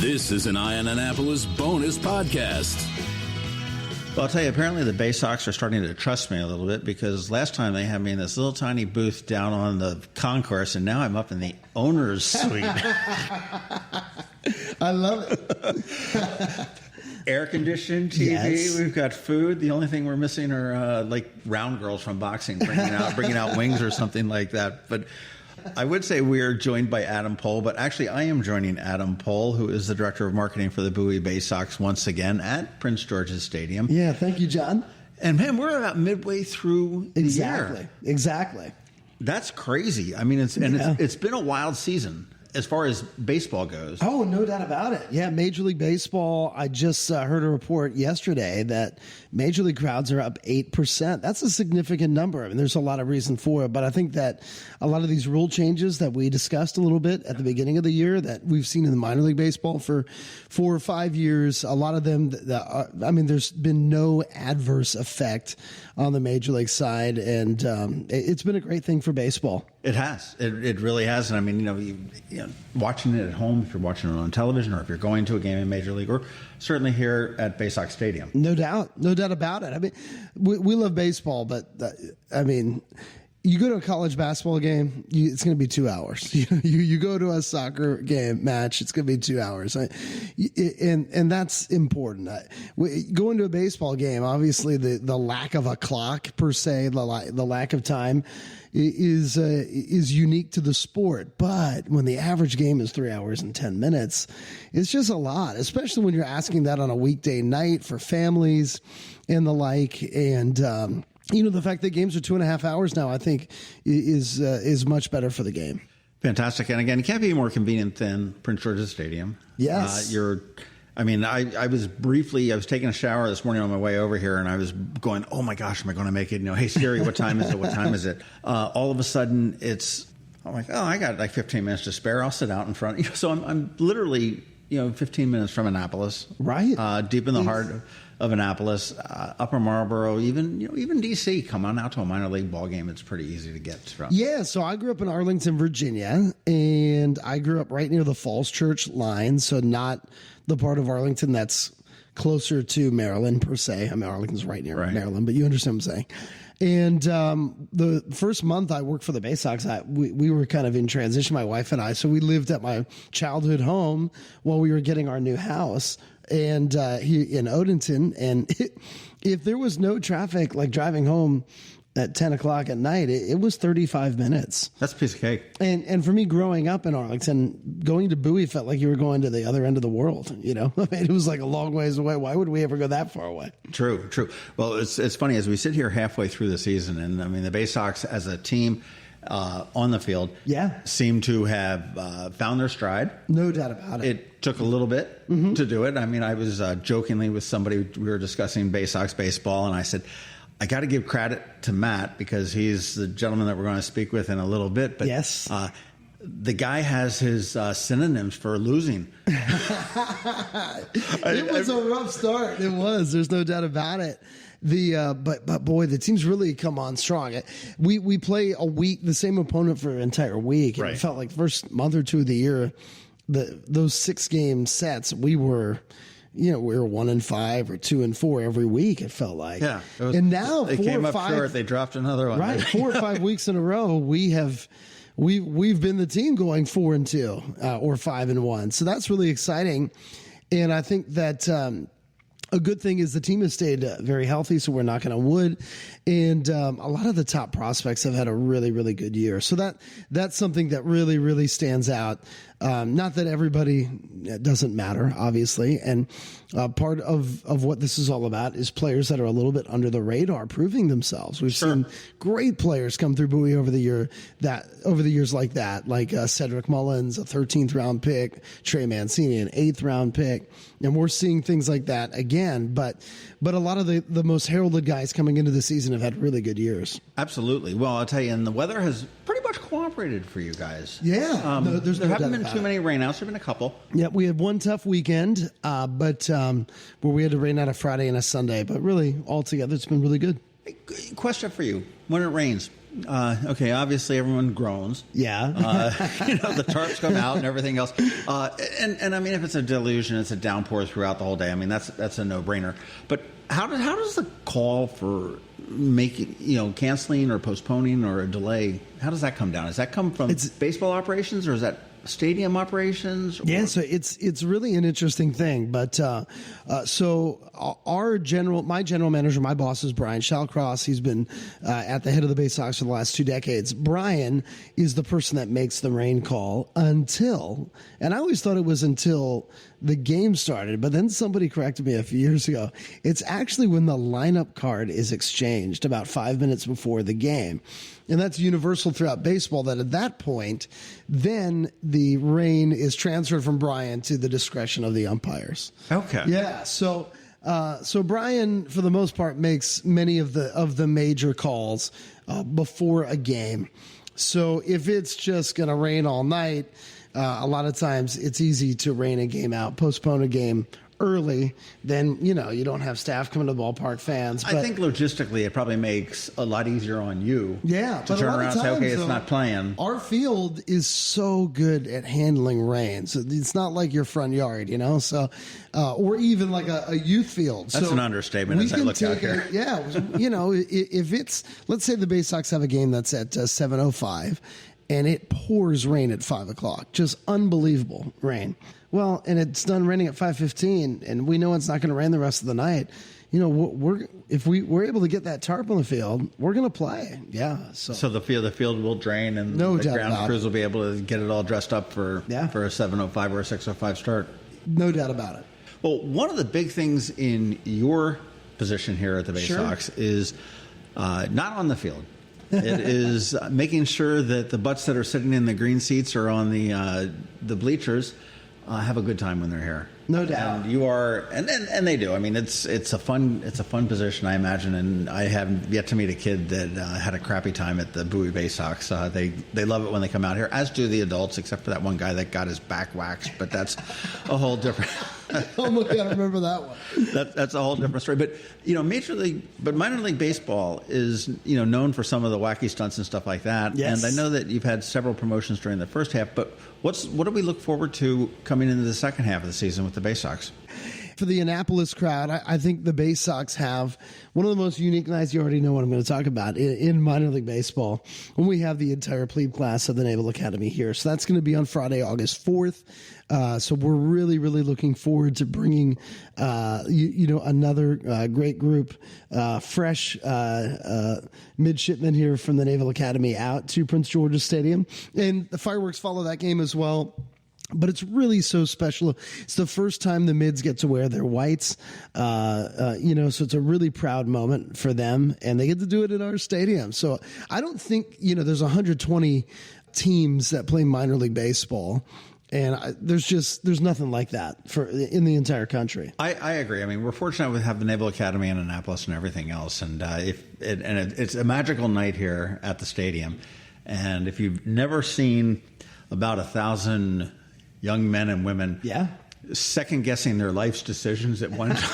This is an Eye on Annapolis bonus podcast. Well, I'll tell you, apparently the Baysox are starting to trust me a little bit, because last time they had me in this little tiny booth down on the concourse, and now I'm up in the owner's suite. I love it. Air-conditioned TV. Yes. We've got food. The only thing we're missing are like round girls from boxing bringing out wings or something like that. But I would say we are joined by Adam Pohl, but actually I am joining Adam Pohl, who is the Director of Marketing for the Bowie Baysox once again at Prince George's Stadium. Yeah, thank you, John. And man, we're about midway through the year. Exactly. That's crazy. I mean, it's been a wild season as far as baseball goes. Oh, no doubt about it. Yeah, Major League Baseball, I just heard a report yesterday that Major League crowds are up 8%. That's a significant number. I mean, there's a lot of reason for it, but I think that a lot of these rule changes that we discussed a little bit at the beginning of the year that we've seen in the minor league baseball for 4 or 5 years, a lot of them, there's been no adverse effect on the Major League side, and it's been a great thing for baseball. It has. It really has. And I mean, you know, watching it at home, if you're watching it on television, or if you're going to a game in Major League, or certainly here at Baysox Stadium. No doubt about it. I mean, we love baseball, but I mean, you go to a college basketball game, it's going to be 2 hours. You go to a soccer match, it's going to be 2 hours, and that's important. Going to a baseball game, obviously, the lack of a clock per se, the lack of time is unique to the sport. But when the average game is 3 hours and 10 minutes, it's just a lot, especially when you're asking that on a weekday night for families and the like. And the fact that games are 2.5 hours now, I think, is much better for the game. Fantastic. And again, it can't be more convenient than Prince George's Stadium. Yes. I was taking a shower this morning on my way over here, and I was going, oh my gosh, am I going to make it? Hey Siri, what time is it? What time is it? All of a sudden I'm like, I got like 15 minutes to spare. I'll sit out in front. So I'm literally, 15 minutes from Annapolis. Right. Deep in the heart of Annapolis, Upper Marlboro, even DC. Come on out to a minor league ball game. It's pretty easy to get from. Yeah, so I grew up in Arlington, Virginia, and I grew up right near the Falls Church line, so not the part of Arlington that's closer to Maryland per se. I mean, Arlington's right near Maryland, but you understand what I'm saying. And the first month I worked for the Baysox, we were kind of in transition, my wife and I. So we lived at my childhood home while we were getting our new house, and here in Odenton. And if there was no traffic, like driving home at 10 o'clock at night, it was 35 minutes. That's a piece of cake. And for me, growing up in Arlington, going to Bowie felt like you were going to the other end of the world. I mean, it was like a long ways away. Why would we ever go that far away? True. Well, it's funny, as we sit here halfway through the season, and I mean, the Baysox as a team on the field seem to have found their stride. No doubt about it. It took a little bit to do it. I mean, I was jokingly with somebody, we were discussing Baysox baseball, and I said, I got to give credit to Matt, because he's the gentleman that we're going to speak with in a little bit. But yes. The guy has his synonyms for losing. It was a rough start. It was. There's no doubt about it. But boy, the team's really come on strong. We play a week, the same opponent for an entire week. And It felt like first month or two of the year, those 6-game sets, we were 1-5 or 2-4 every week. It felt like. Yeah. And now they came up short. They dropped another one. Right. 4 or 5 weeks in a row, we've been the team going 4-2 or 5-1. So that's really exciting. And I think that a good thing is the team has stayed very healthy, so we're knocking on wood. And a lot of the top prospects have had a really, really good year. So that's something that really, really stands out. Not that everybody doesn't matter, obviously. And part of what this is all about is players that are a little bit under the radar proving themselves. We've seen great players come through Bowie over the years like that, like Cedric Mullins, a 13th round pick, Trey Mancini, an 8th round pick. And we're seeing things like that again. But a lot of the most heralded guys coming into the season have had really good years. Absolutely. Well, I'll tell you, and the weather has pretty much cooperated for you guys. Yeah. There haven't been too many rainouts. There have been a couple. Yeah, we had one tough weekend, but where we had to rain out a Friday and a Sunday. But really, altogether, it's been really good. Hey, question for you. When it rains, Okay, obviously everyone groans. Yeah. The tarps come out and everything else. And I mean, if it's a deluge and it's a downpour throughout the whole day, I mean, that's a no-brainer. But how does the call for making, canceling or postponing or a delay, how does that come down? Does that come from baseball operations, or is that stadium operations? Yeah, so it's really an interesting thing. But so my general manager, my boss is Brian Shallcross. He's been at the head of the Baysox for the last 2 decades. Brian is the person that makes the rain call and I always thought it was until the game started, but then somebody corrected me a few years ago. It's actually when the lineup card is exchanged about 5 minutes before the game. And that's universal throughout baseball, that at that point, then the rain is transferred from Brian to the discretion of the umpires. Okay. Yeah. So Brian, for the most part, makes many of the major calls before a game. So if it's just going to rain all night, a lot of times it's easy to rain a game out, postpone a game early, then you don't have staff coming to the ballpark, fans. But I think logistically it probably makes a lot easier on you. Yeah, to turn around and say, okay, it's not playing. Our field is so good at handling rain, so it's not like your front yard, so or even like a youth field. That's an understatement as I look out here. If it's, let's say the Baysox have a game that's at 7:05 and it pours rain at 5 o'clock, just unbelievable rain. Well, and it's done raining at 5:15, and we know it's not going to rain the rest of the night. If we're able to get that tarp on the field, we're going to play. Yeah. So the field will drain, and no the doubt ground crews will be able to get it all dressed up for a 7:05 or a 6:05 start. No doubt about it. Well, one of the big things in your position here at the Baysox is not on the field. It is making sure that the butts that are sitting in the green seats or on the bleachers have a good time when they're here. No doubt. And you are, and they do. I mean, it's a fun position, I imagine. And I have yet to meet a kid that had a crappy time at the Bowie Baysox. They love it when they come out here, as do the adults, except for that one guy that got his back waxed. But that's a whole different. Oh my God, I remember that one. That's a whole different story. But minor league baseball is known for some of the wacky stunts and stuff like that. Yes. And I know that you've had several promotions during the first half. But what do we look forward to coming into the second half of the season with the Baysox? For the Annapolis crowd, I think the Baysox have one of the most unique nights. You already know what I'm going to talk about in minor league baseball, when we have the entire Plebe class of the Naval Academy here. So that's going to be on Friday, August 4th. So we're really, really looking forward to bringing, another great group, fresh midshipmen here from the Naval Academy out to Prince George's Stadium. And the fireworks follow that game as well. But it's really so special. It's the first time the mids get to wear their whites, so it's a really proud moment for them, and they get to do it at our stadium. So I don't think, there's 120 teams that play minor league baseball, and there's nothing like that in the entire country. I agree. I mean, we're fortunate to have the Naval Academy in Annapolis and everything else, and it's a magical night here at the stadium. And if you've never seen about 1,000 young men and women second guessing their life's decisions at one time.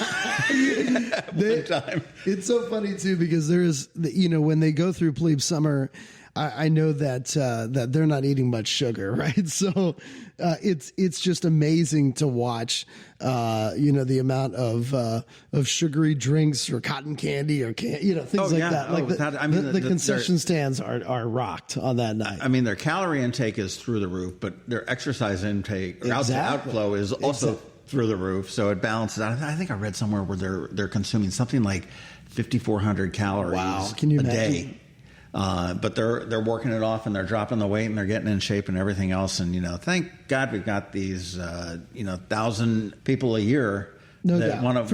It's so funny too, because there is, when they go through Plebe summer, I know that they're not eating much sugar, right? So it's just amazing to watch, the amount of sugary drinks or cotton candy or things like that. Like the concession stands are rocked on that night. I mean, their calorie intake is through the roof, but their exercise intake or outflow is also through the roof. So it balances out. I think I read somewhere where they're consuming something like 5,400 calories Can you a imagine? day. But they're working it off, and they're dropping the weight, and they're getting in shape and everything else. And thank God we've got these 1,000 people a year that want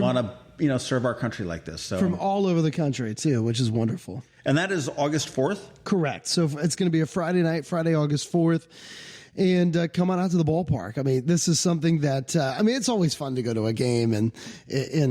to serve our country like this. So from all over the country too, which is wonderful. And that is August 4th? Correct. So it's going to be a Friday night, Friday, August 4th. And come on out to the ballpark. I mean, this is something that, it's always fun to go to a game and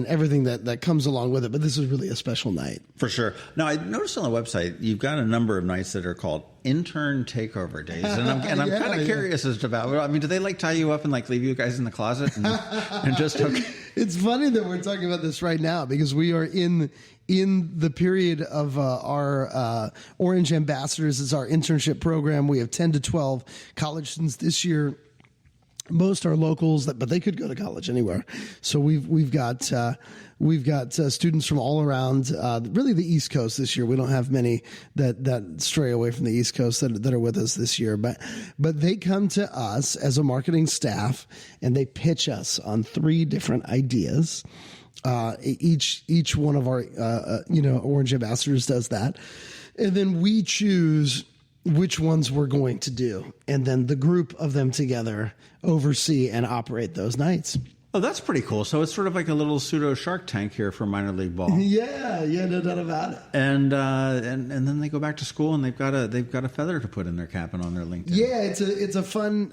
everything that comes along with it. But this is really a special night. For sure. Now, I noticed on the website, you've got a number of nights that are called intern takeover days. And I'm kind of curious as to do they tie you up and leave you guys in the closet and just, okay. It's funny that we're talking about this right now, because we are in in the period of our Orange Ambassadors is our internship program. We have 10 to 12 college students this year. Most are locals, but they could go to college anywhere. So we've got students from all around, really the East Coast this year. We don't have many that stray away from the East Coast that are with us this year, but they come to us as a marketing staff and they pitch us on 3 different ideas. Each one of our Orange Ambassadors does that, and then we choose which ones we're going to do, and then the group of them together oversee and operate those nights. Oh, that's pretty cool. So it's sort of like a little pseudo Shark Tank here for minor league ball. Yeah, no doubt about it. And then they go back to school and they've got a feather to put in their cap and on their LinkedIn. Yeah, it's a fun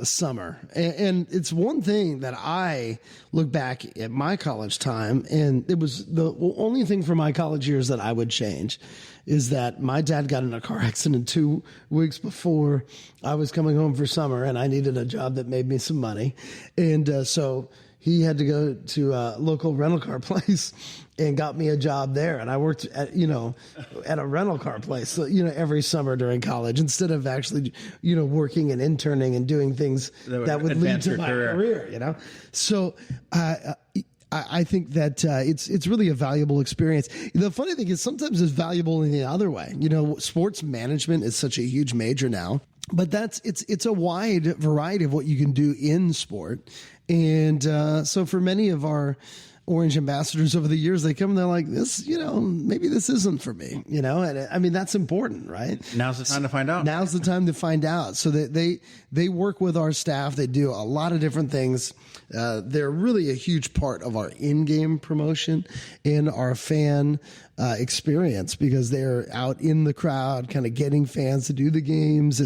summer, and it's one thing that I look back at my college time, and it was the only thing from my college years that I would change is that my dad got in a car accident 2 weeks before I was coming home for summer, and I needed a job that made me some money. And so he had to go to a local rental car place and got me a job there. And I worked at a rental car place, every summer during college, instead of actually, working and interning and doing things that would lead to my career. So I think that it's really a valuable experience. The funny thing is sometimes it's valuable in the other way. Sports management is such a huge major now, but it's a wide variety of what you can do in sport. And so for many of our Orange Ambassadors over the years, they come and they're like, this, maybe this isn't for me, and I mean, that's important, right? Now's the time to find out. Now's the time to find out. So that they work with our staff. They do a lot of different things. They're really a huge part of our in-game promotion and our fan experience, because they're out in the crowd kind of getting fans to do the games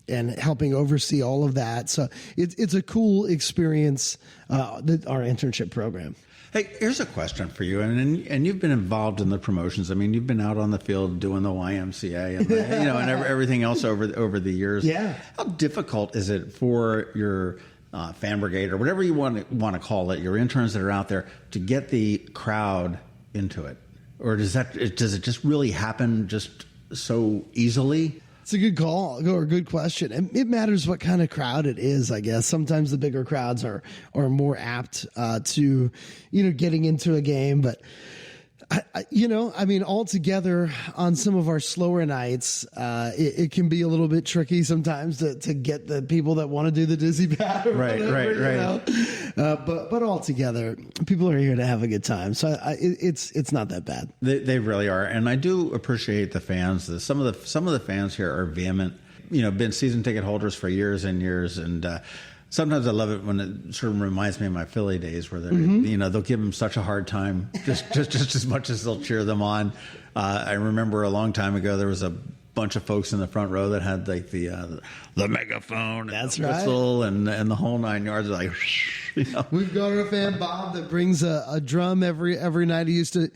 and helping oversee all of that. So it's a cool experience, our internship program. Hey, here's a question for you, and you've been involved in the promotions. I mean, you've been out on the field doing the YMCA and everything else over the years. Yeah. How difficult is it for your fan brigade or whatever you want to call it, your interns that are out there, to get the crowd into it, or does it just really happen just so easily? It's a good call or a good question. And it matters what kind of crowd it is, I guess. Sometimes the bigger crowds are more apt to, getting into a game. But, altogether on some of our slower nights, it can be a little bit tricky sometimes to get the people that want to do the dizzy bat. Right. But altogether, people are here to have a good time. So it's not that bad. They really are. And I do appreciate the fans. Some of the fans here are vehement, been season ticket holders for years and years. And sometimes I love it when it sort of reminds me of my Philly days, where they'll give them such a hard time, just as much as they'll cheer them on. I remember a long time ago there was a bunch of folks in the front row that had like the megaphone, and the whistle, and the whole 9 yards. Like, we've got our fan Bob that brings a drum every night. He used to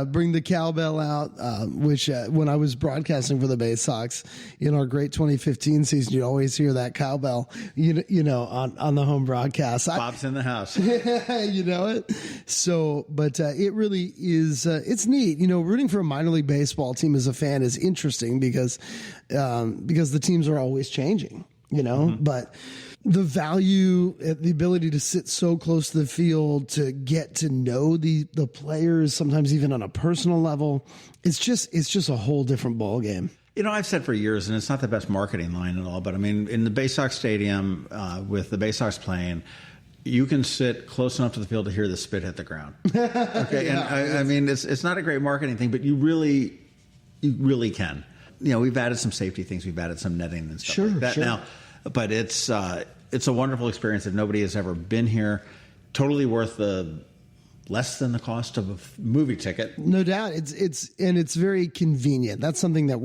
bring the cowbell out, which when I was broadcasting for the Baysox in our great 2015 season, you always hear that cowbell, on the home broadcast. Bob's in the house. You know it. So, but it really is. It's neat. Rooting for a minor league baseball team as a fan is interesting because the teams are always changing. But the value, the ability to sit so close to the field, to get to know the players, sometimes even on a personal level, it's just a whole different ball game. I've said for years, and it's not the best marketing line at all, but I mean, in the Baysox Stadium, with the Baysox playing, you can sit close enough to the field to hear the spit hit the ground. Okay, yeah. And I mean, it's not a great marketing thing, but you really can. We've added some safety things, we've added some netting and stuff like that now, but it's a wonderful experience. If nobody has ever been here, totally worth less than the cost of a movie ticket. No doubt. It's very convenient. That's something that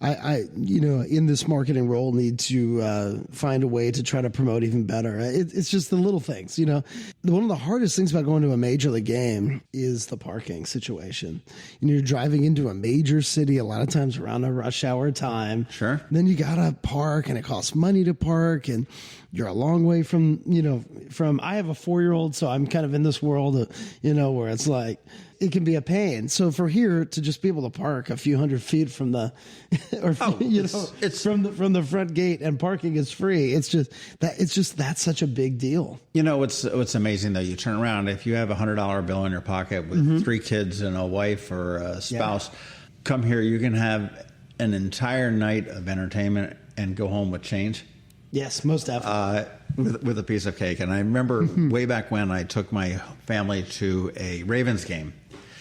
in this marketing role, need to find a way to try to promote even better. It's just the little things, One of the hardest things about going to a major league game is the parking situation. You're driving into a major city a lot of times around a rush hour time. Sure. Then you gotta park, and it costs money to park, and you're a long way from. I have a 4-year-old, so I'm kind of in this world, where it's like, it can be a pain. So for here to just be able to park a few hundred feet from the, from the front gate, and parking is free. That's such a big deal. What's amazing though, you turn around, if you have $100 bill in your pocket with 3 kids and a wife or a spouse, come here, you can have an entire night of entertainment and go home with change. Yes, most definitely. With a piece of cake. And I remember way back when I took my family to a Ravens game.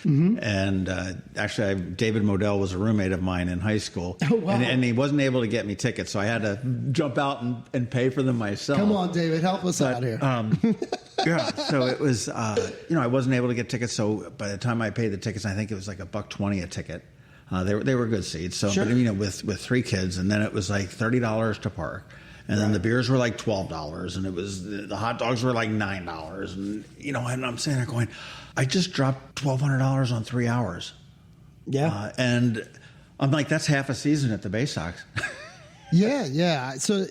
Mm-hmm. And actually, David Modell was a roommate of mine in high school. Oh, wow. And he wasn't able to get me tickets, so I had to jump out and pay for them myself. Come on, David, help us out here. So it was, I wasn't able to get tickets. So by the time I paid the tickets, I think it was like $1.20 a ticket. They were good seats. So, sure. But, with 3 kids, and then it was like $30 to park. And then the beers were like $12, and it was the hot dogs were like $9, and I'm sitting there going, I just dropped $1,200 on 3 hours. Yeah, and I'm like, that's half a season at the Baysox. Yeah. So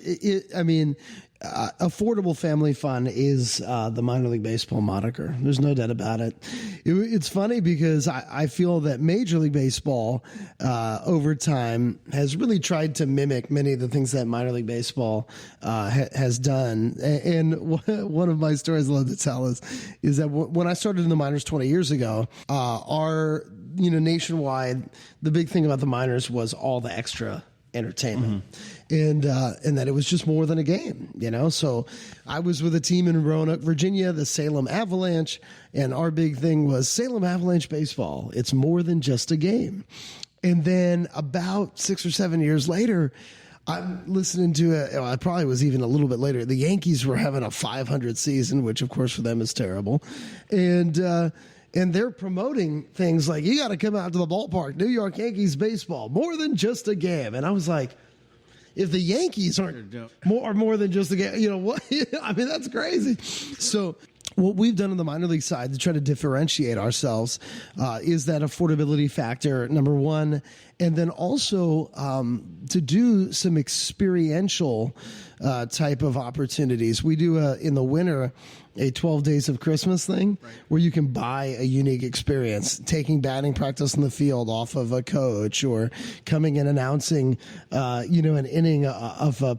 affordable family fun is the minor league baseball moniker. There's no doubt about it. It's funny because I feel that Major League Baseball over time has really tried to mimic many of the things that minor league baseball has done. And one of my stories I love to tell is that when I started in the minors 20 years ago, our nationwide, the big thing about the minors was all the extra entertainment, and that it was just more than a game, So I was with a team in Roanoke, Virginia, the Salem Avalanche, and our big thing was Salem Avalanche baseball. It's more than just a game. And then about 6 or 7 years later, I'm listening to it probably was even a little bit later. The Yankees were having a 500 season, which of course for them is terrible, and they're promoting things like, you got to come out to the ballpark, New York Yankees baseball, more than just a game. And I was like, if the Yankees aren't more than just a game, what? I mean, that's crazy. So what we've done on the minor league side to try to differentiate ourselves is that affordability factor, number one, and then also to do some experiential type of opportunities. We do in the winter a 12 Days of Christmas thing, right, where you can buy a unique experience, taking batting practice in the field off of a coach, or coming and announcing, an inning of on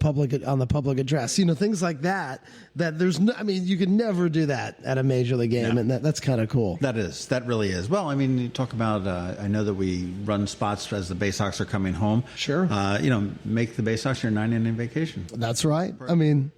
the public address, things like that. That you could never do that at a major league game, and that's kind of cool. That really is. Well, you talk about. I know that we run spots as the Baysox are coming home. Sure. Make the Baysox your 9-inning vacation. That's right. Perfect.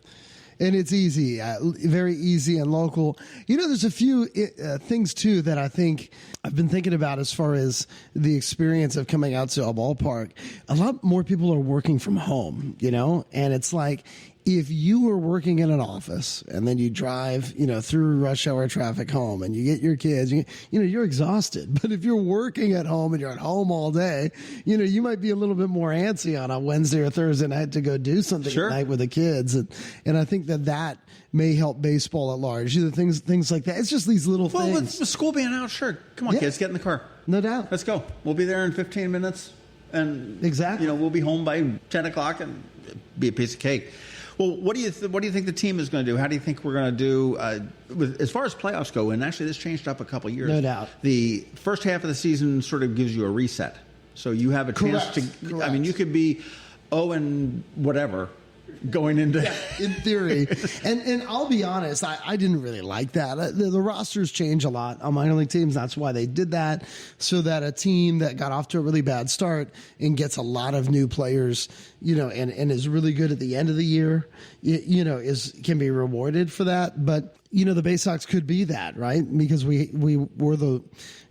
And it's easy, very easy and local. There's a few things, too, that I think I've been thinking about as far as the experience of coming out to a ballpark. A lot more people are working from home, and it's like, if you were working in an office and then you drive, through rush hour traffic home and you get your kids, you're exhausted. But if you're working at home and you're at home all day, you might be a little bit more antsy on a Wednesday or Thursday night to go do something Sure. at night with the kids. And I think that may help baseball at large. Things like that. It's just these little things. Well, with school being out, sure. Come on, kids, get in the car. No doubt. Let's go. We'll be there in 15 minutes. And exactly, we'll be home by 10 o'clock and be a piece of cake. Well, what do you think the team is going to do? How do you think we're going to do as far as playoffs go? And actually, this changed up a couple of years. No doubt. The first half of the season sort of gives you a reset, so you have a chance to. Correct. You could be and whatever going into in theory. And I'll be honest, I didn't really like that. The rosters change a lot on minor league teams. That's why they did that, so that a team that got off to a really bad start and gets a lot of new players, and is really good at the end of the year, can be rewarded for that. But the Baysox could be that, right? Because we were the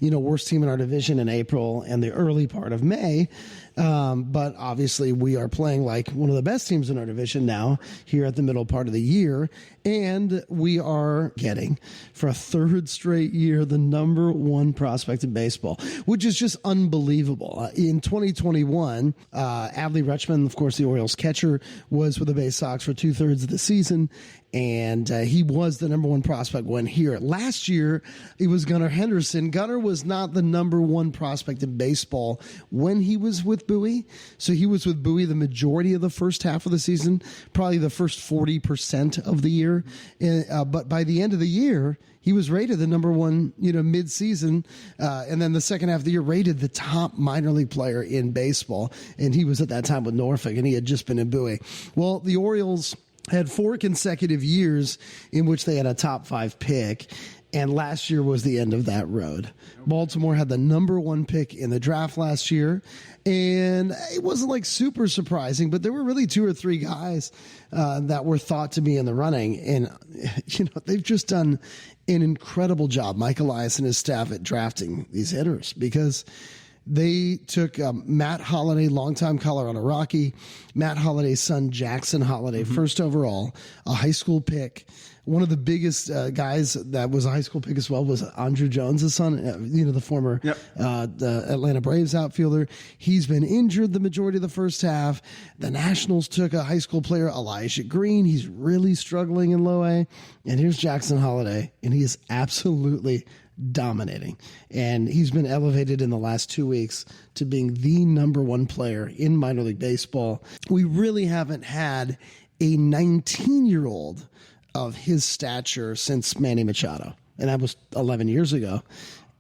worst team in our division in April and the early part of May. But obviously we are playing like one of the best teams in our division now here at the middle part of the year. And we are getting, for a third straight year, the number one prospect in baseball, which is just unbelievable. In 2021, Adley Rutschman, of course, the Orioles catcher, was with the Baysox for 2/3 of the season, and he was the number one prospect when here. Last year, it was Gunnar Henderson. Gunnar was not the number one prospect in baseball when he was with Bowie. So he was with Bowie the majority of the first half of the season, probably the first 40% of the year. But by the end of the year, he was rated the number one, mid-season, and then the second half of the year rated the top minor league player in baseball. And he was at that time with Norfolk, and he had just been in Bowie. Well, the Orioles had 4 consecutive years in which they had a top 5 pick, and last year was the end of that road. Baltimore had the number 1 pick in the draft last year, and it wasn't like super surprising, but there were really 2 or 3 guys that were thought to be in the running, and they've just done an incredible job, Mike Elias and his staff, at drafting these hitters, because they took Matt Holliday, longtime Colorado Rocky, Matt Holliday's son, Jackson Holliday, first overall, a high school pick. One of the biggest guys that was a high school pick as well was Andrew Jones' son, the former the Atlanta Braves outfielder. He's been injured the majority of the first half. The Nationals took a high school player, Elijah Green. He's really struggling in low A. And here's Jackson Holliday, and he is absolutely dominating. And he's been elevated in the last 2 weeks to being the number 1 player in minor league baseball. We really haven't had a 19-year-old of his stature since Manny Machado. And that was 11 years ago.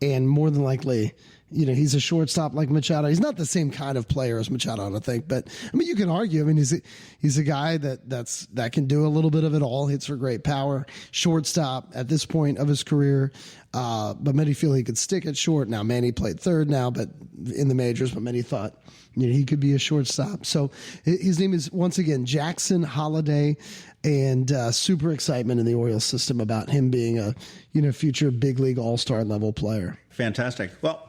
And more than likely, he's a shortstop like Machado. He's not the same kind of player as Machado, I don't think. But, you can argue. He's a guy that can do a little bit of it all. Hits for great power. Shortstop at this point of his career. But many feel he could stick at short. Now, Manny played third now, but in the majors. But many thought he could be a shortstop. So his name is, once again, Jackson Holliday. And super excitement in the Orioles system about him being a future big league all-star level player. Fantastic. Well,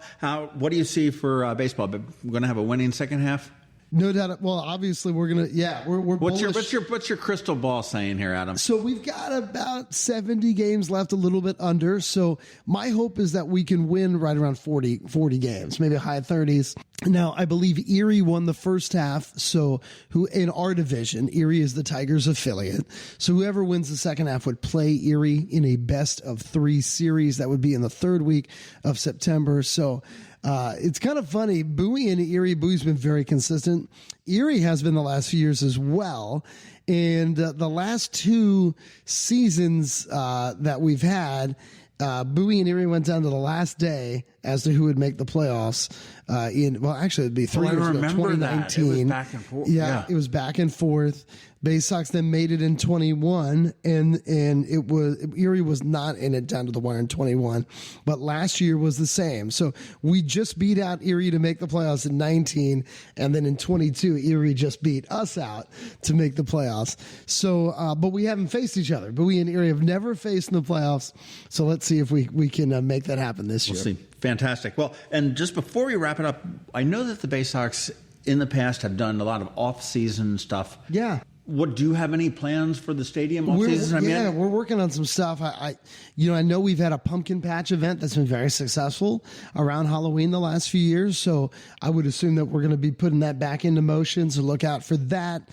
what do you see for baseball? We're going to have a winning second half? No doubt. Well, obviously we're going to, we're what's your crystal ball saying here, Adam? So we've got about 70 games left, a little bit under. So my hope is that we can win right around 40 games, maybe high 30s. Now, I believe Erie won the first half. So who in our division, Erie is the Tigers affiliate. So whoever wins the second half would play Erie in a best of 3 series. That would be in the 3rd week of September. So it's kind of funny. Bowie and Erie, Bowie's been very consistent. Erie has been the last few years as well. And the last 2 seasons that we've had, Bowie and Erie went down to the last day as to who would make the playoffs. Actually, it'd be 3 years ago, 2019. That. It was back and forth. Yeah, it was back and forth. Baysox then made it in 21, and it was Erie was not in it down to the wire in 21, but last year was the same. So we just beat out Erie to make the playoffs in 19, and then in 22, Erie just beat us out to make the playoffs. So, but we haven't faced each other. Bowie and Erie have never faced in the playoffs. So let's see if we can make that happen this year. We'll see. Fantastic. Well, and just before we wrap it up, I know that the Baysox in the past have done a lot of off-season stuff. Yeah. Do you have any plans for the stadium off-season? We're working on some stuff. I know we've had a pumpkin patch event that's been very successful around Halloween the last few years. So I would assume that we're going to be putting that back into motion. So look out for that.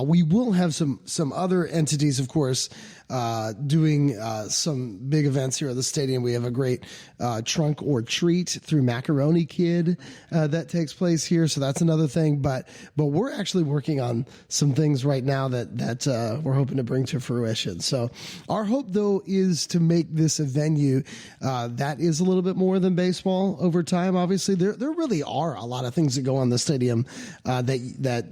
We will have some other entities, of course, doing some big events here at the stadium. We have a great trunk or treat through Macaroni Kid that takes place here. So that's another thing. But we're actually working on some things right now that we're hoping to bring to fruition. So our hope, though, is to make this a venue that is a little bit more than baseball over time. Obviously, there really are a lot of things that go on the stadium that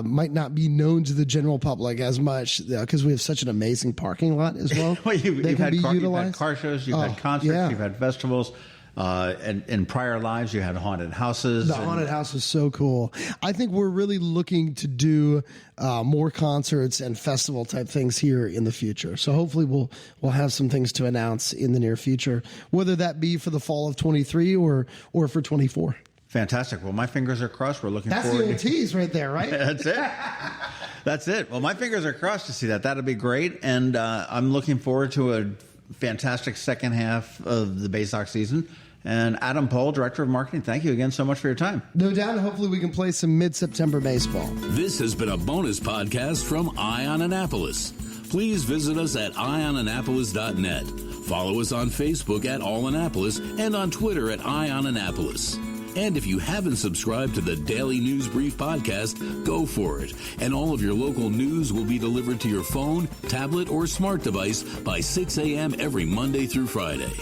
might not be known to the general public as much because we have such an amazing parking lot as well. Well, you've had car shows, you've had concerts, you've had festivals. And in prior lives, you had haunted houses. The haunted house was so cool. I think we're really looking to do more concerts and festival type things here in the future. So hopefully we'll have some things to announce in the near future, whether that be for the fall of 23 or for 24. Fantastic. Well, my fingers are crossed. We're looking That's forward. That's the OTs right there, right? That's it. That's it. Well, my fingers are crossed to see that. That'll be great. And I'm looking forward to a fantastic second half of the Baysox season. And Adam Pohl, Director of Marketing, thank you again so much for your time. No doubt. And hopefully we can play some mid-September baseball. This has been a bonus podcast from Ion Annapolis. Please visit us at ionannapolis.net. Follow us on Facebook at All Annapolis and on Twitter at Ion Annapolis. And if you haven't subscribed to the Daily News Brief podcast, go for it. And all of your local news will be delivered to your phone, tablet, or smart device by 6 a.m. every Monday through Friday.